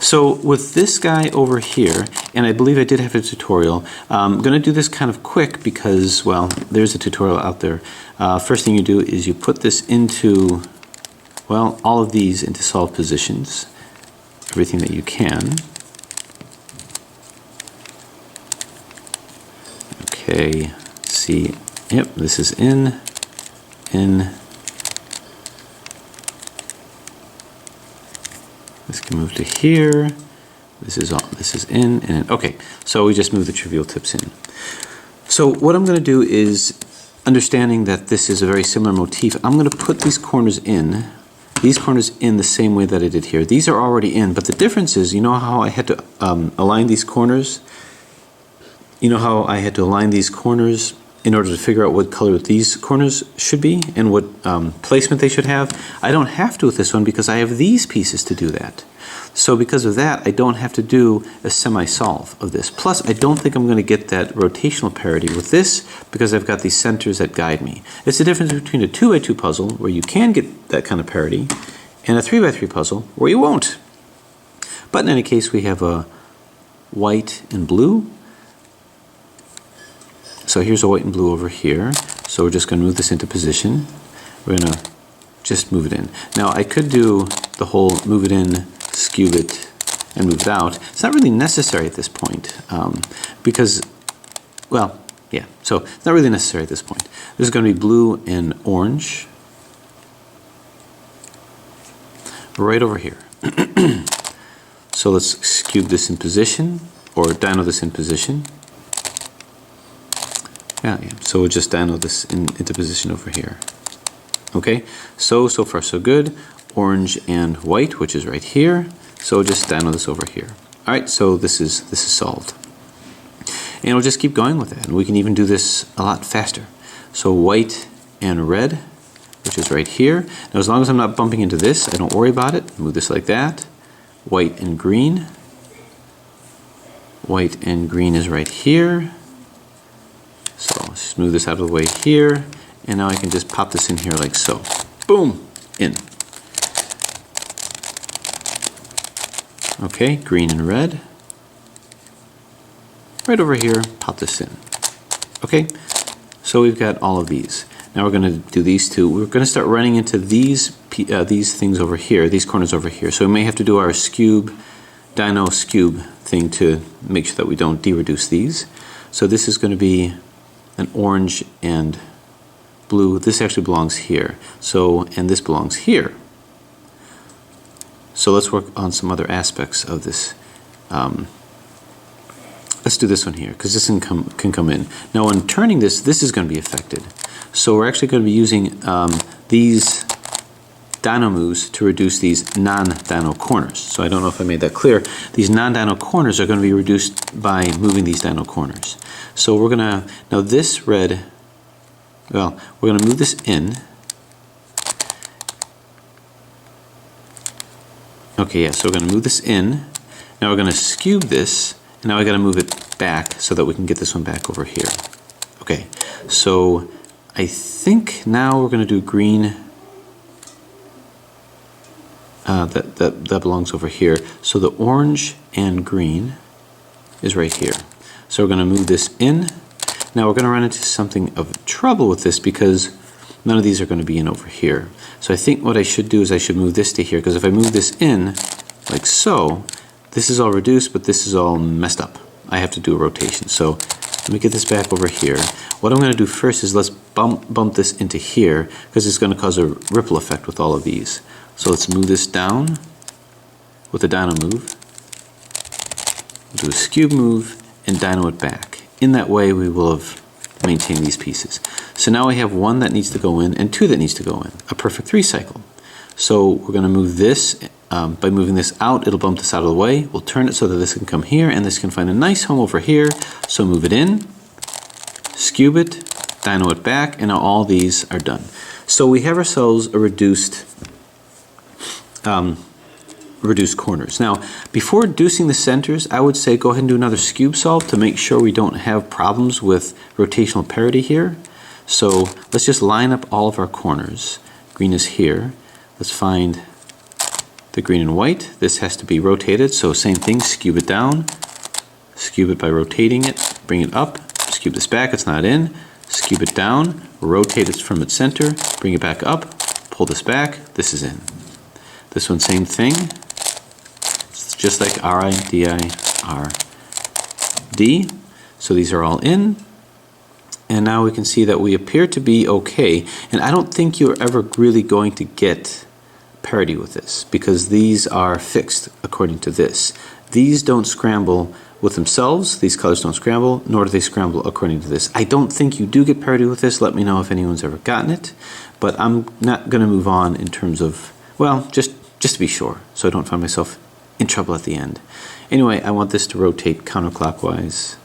So with this guy over here, and I believe I did have a tutorial, I'm going to do this kind of quick because, well, there's a tutorial out there. First thing you do is you put this into, well, all of these into solved positions, everything that you can. Okay, see, yep, this is in. This can move to here. This is in and okay. So we just move the trivial tips in. So what I'm going to do is, understanding that this is a very similar motif, I'm going to put these corners in the same way that I did here. These are already in, but the difference is, you know how I had to align these corners? You know how I had to align these corners in order to figure out what color these corners should be and what placement they should have? I don't have to with this one because I have these pieces to do that. So because of that, I don't have to do a semi-solve of this. Plus, I don't think I'm going to get that rotational parity with this because I've got these centers that guide me. It's the difference between a 2x2 puzzle where you can get that kind of parity and a 3x3 puzzle where you won't. But in any case, we have a white and blue. So here's a white and blue over here. So we're just going to move this into position. We're going to just move it in. Now I could do the whole move it in, skew it, and move it out. It's not really necessary at this point because, well, yeah, so it's not really necessary at this point. This is going to be blue and orange right over here. So let's skewb this in position, or dino this in position. Yeah, so we'll just dino this into position over here. Okay, so far so good. Orange and white, which is right here. So just dino this over here. All right, so this is solved. And we'll just keep going with that. And we can even do this a lot faster. So white and red, which is right here. Now as long as I'm not bumping into this, I don't worry about it. Move this like that. White and green. White and green is right here. So let's just move this out of the way here, and now I can just pop this in here like so. Boom! In. Okay, green and red. Right over here, pop this in. Okay, so we've got all of these. Now we're going to do these two. We're going to start running into these things over here, these corners over here. So we may have to do our Dino Skewb thing to make sure that we don't de-reduce these. So this is going to be an orange and blue. This actually belongs here. So, and this belongs here. So let's work on some other aspects of this. Let's do this one here, because this can come in. Now when turning this, this is going to be affected. So we're actually going to be using these dino moves to reduce these non-dino corners. So I don't know if I made that clear. These non-dino corners are going to be reduced by moving these dino corners. So we're going to, now this red, well, we're going to move this in. Okay, yeah, so we're going to move this in. Now we're going to skewb this, and now I got to move it back so that we can get this one back over here. Okay, so I think now we're going to do green. That belongs over here. So the orange and green is right here. So we're going to move this in. Now we're going to run into something of trouble with this because none of these are going to be in over here. So I think what I should do is I should move this to here, because if I move this in like so, this is all reduced, but this is all messed up. I have to do a rotation. So let me get this back over here. What I'm going to do first is let's bump this into here, because it's going to cause a ripple effect with all of these. So let's move this down with a dino move. We'll do a skewb move and dino it back. In that way we will have maintained these pieces. So now we have one that needs to go in and two that needs to go in. A perfect 3 cycle. So we're going to move this. By moving this out, it'll bump this out of the way. We'll turn it so that this can come here and this can find a nice home over here. So move it in, skewb it, dino it back, and now all these are done. So we have ourselves a reduced corners. Now, before reducing the centers, I would say go ahead and do another skewb solve to make sure we don't have problems with rotational parity here. So let's just line up all of our corners. Green is here. Let's find the green and white. This has to be rotated, so same thing, skewb it down, skewb it by rotating it, bring it up, skewb this back, it's not in, skewb it down, rotate it from its center, bring it back up, pull this back, this is in. This one, same thing. It's just like RI, DI, RD. So these are all in. And now we can see that we appear to be okay. And I don't think you're ever really going to get parity with this because these are fixed according to this. These don't scramble with themselves. These colors don't scramble, nor do they scramble according to this. I don't think you do get parity with this. Let me know if anyone's ever gotten it. But I'm not going to move on in terms of, well, just to be sure, so I don't find myself in trouble at the end. Anyway, I want this to rotate counterclockwise.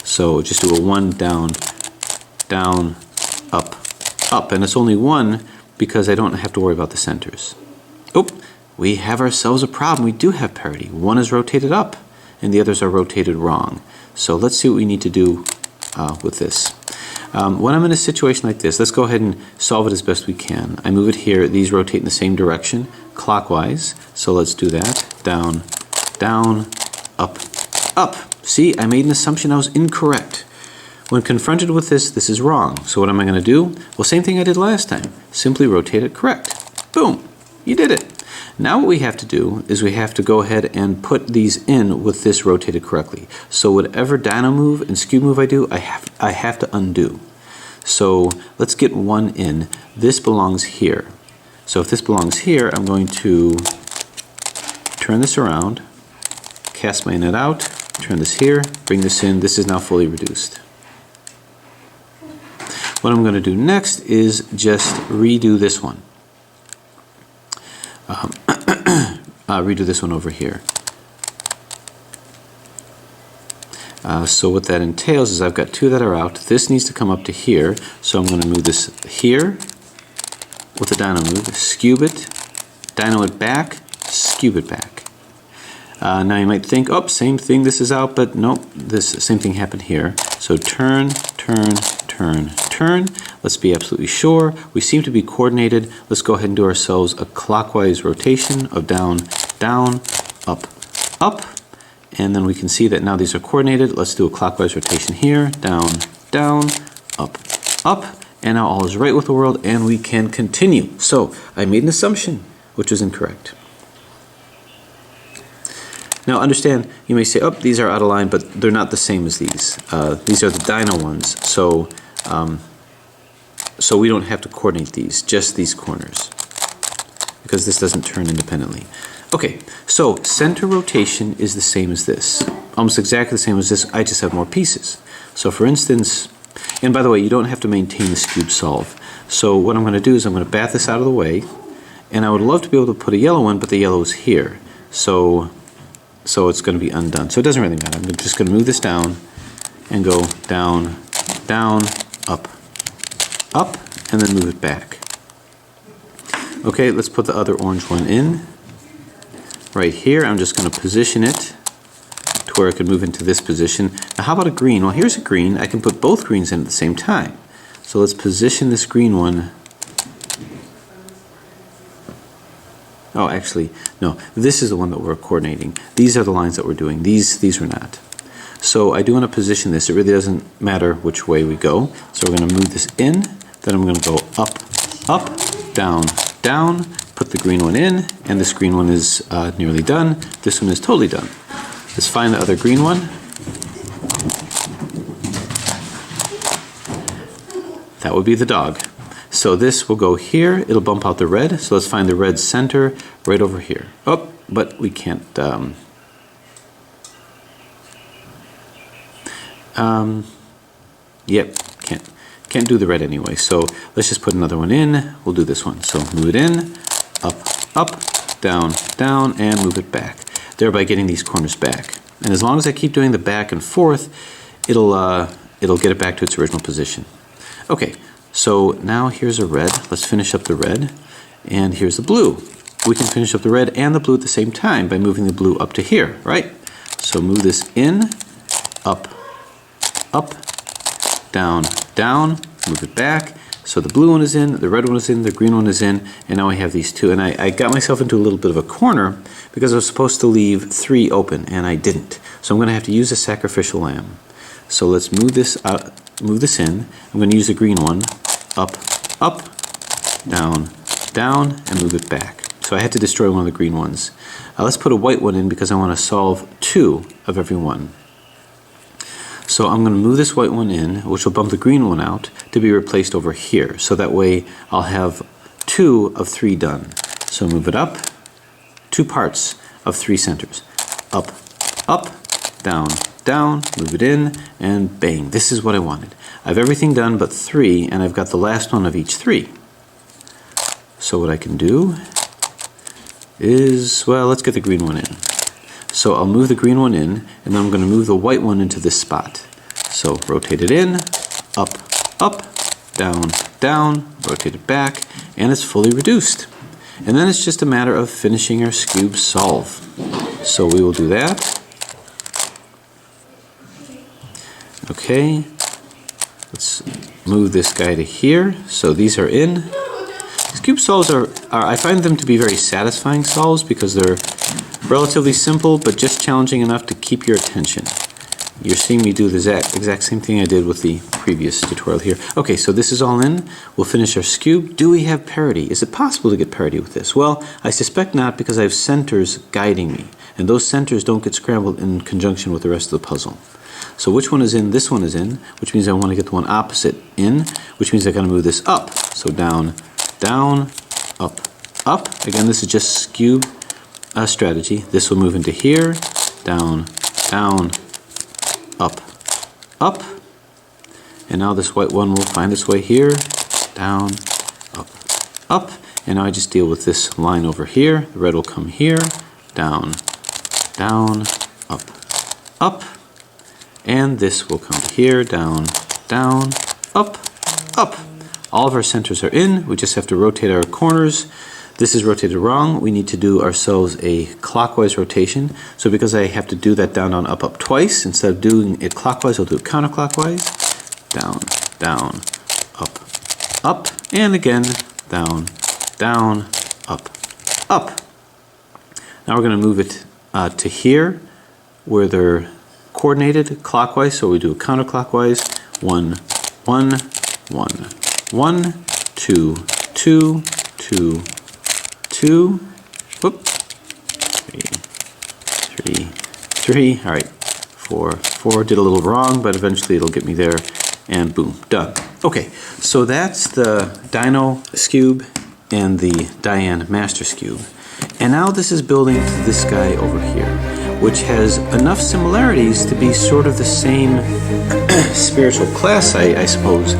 So just do a 1, down, down, up, up. And it's only 1 because I don't have to worry about the centers. Oh, we have ourselves a problem. We do have parity. One is rotated up and the others are rotated wrong. So let's see what we need to do with this. When I'm in a situation like this, let's go ahead and solve it as best we can. I move it here. These rotate in the same direction, clockwise. So let's do that. Down, down, up, up. See, I made an assumption I was incorrect. When confronted with this, this is wrong. So what am I going to do? Well, same thing I did last time. Simply rotate it correct. Boom, you did it. Now what we have to do is we have to go ahead and put these in with this rotated correctly. So whatever dino move and skewb move I do, I have to undo. So let's get 1 in. This belongs here. So if this belongs here, I'm going to turn this around, cast my net out, turn this here, bring this in. This is now fully reduced. What I'm going to do next is just redo this one. Redo this one over here. So what that entails is I've got 2 that are out. This needs to come up to here. So I'm going to move this here with the dino move, skewb it, dino it back, skewb it back. Now you might think, oh, same thing, this is out, but nope, this same thing happened here. So turn, turn, turn, turn. Let's be absolutely sure. We seem to be coordinated. Let's go ahead and do ourselves a clockwise rotation of down, down, up, up. And then we can see that now these are coordinated. Let's do a clockwise rotation here, down, down, up, up. And now all is right with the world and we can continue. So I made an assumption which was incorrect. Now understand, you may say, oh, these are out of line, but they're not the same as these. These are the dino ones, so we don't have to coordinate these, just these corners, because this doesn't turn independently. Okay, so center rotation is the same as this, almost exactly the same as this, I just have more pieces. So for instance, and by the way, you don't have to maintain the skewb solve. So what I'm going to do is I'm going to bat this out of the way, and I would love to be able to put a yellow one, but the yellow is here. So it's going to be undone. So it doesn't really matter. I'm just going to move this down and go down, down, up, up, and then move it back. Okay, let's put the other orange one in. Right here, I'm just going to position it to where it can move into this position. Now how about a green? Well, here's a green. I can put both greens in at the same time. So let's position this green one. Oh, actually, no. This is the one that we're coordinating. These are the lines that we're doing. These are not. So I do want to position this. It really doesn't matter which way we go. So we're going to move this in. Then I'm going to go up, up, down, down. Put the green one in. And this green one is nearly done. This one is totally done. Let's find the other green one. That would be the dog. So this will go here, it'll bump out the red, so let's find the red center right over here. Oh, but we can't, yep, can't do the red anyway, so let's just put another one in, we'll do this one. So move it in, up, up, down, down, and move it back, thereby getting these corners back. And as long as I keep doing the back and forth, it'll get it back to its original position. Okay. So now here's a red. Let's finish up the red. And here's the blue. We can finish up the red and the blue at the same time by moving the blue up to here, right? So move this in, up, up, down, down, move it back. So the blue one is in, the red one is in, the green one is in, and now I have these two. And I got myself into a little bit of a corner because I was supposed to leave 3 open, and I didn't. So I'm going to have to use a sacrificial lamb. So let's move this out, move this in. I'm going to use the green one, up, up, down, down, and move it back. So I had to destroy one of the green ones. Let's put a white one in because I want to solve 2 of every one. So I'm going to move this white one in, which will bump the green one out to be replaced over here. So that way I'll have 2 of 3 done. So move it up, 2 parts of 3 centers. Up, up, down, down, move it in, and bang. This is what I wanted. I have everything done but 3, and I've got the last one of each 3. So what I can do is, well, let's get the green one in. So I'll move the green one in, and then I'm going to move the white one into this spot. So rotate it in, up, up, down, down, rotate it back, and it's fully reduced. And then it's just a matter of finishing our Skewb solve. So we will do that. Okay, let's move this guy to here. So these are in. Skewb solves are I find them to be very satisfying solves because they're relatively simple but just challenging enough to keep your attention. You're seeing me do the exact same thing I did with the previous tutorial here. Okay, so this is all in. We'll finish our Skewb. Do we have parity? Is it possible to get parity with this? Well, I suspect not because I have centers guiding me, and those centers don't get scrambled in conjunction with the rest of the puzzle. So which one is in? This one is in, which means I want to get the one opposite in, which means I got to move this up. So down, down, up, up. Again, this is just Skewb strategy. This will move into here, down, down, up, up. And now this white one will find its way here, down, up, up. And now I just deal with this line over here. The red will come here, down, down, up, up. And this will come here, down, down, up, up. All of our centers are in. We just have to rotate our corners. This is rotated wrong. We need to do ourselves a clockwise rotation. So because I have to do that down, down, up, up twice, instead of doing it clockwise, I'll do it counterclockwise. Down, down, up, up, and again, down, down, up, up. Now we're going to move it to here where they're coordinated clockwise, so we do counterclockwise. 1, 1, 1, 1, 2, 2, 2, 2, whoop, 3, 3, 3, all right, 4, 4, did a little wrong, but eventually it'll get me there, and boom, done. Okay, so that's the Dino Skewb and the Dayan Master Skewb. And now this is building to this guy over here, which has enough similarities to be sort of the same spiritual class, I suppose,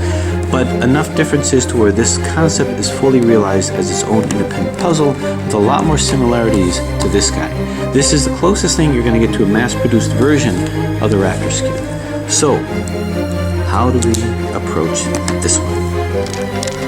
but enough differences to where this concept is fully realized as its own independent puzzle with a lot more similarities to this guy. This is the closest thing you're going to get to a mass-produced version of the Raptor Skewb. So, how do we approach this one?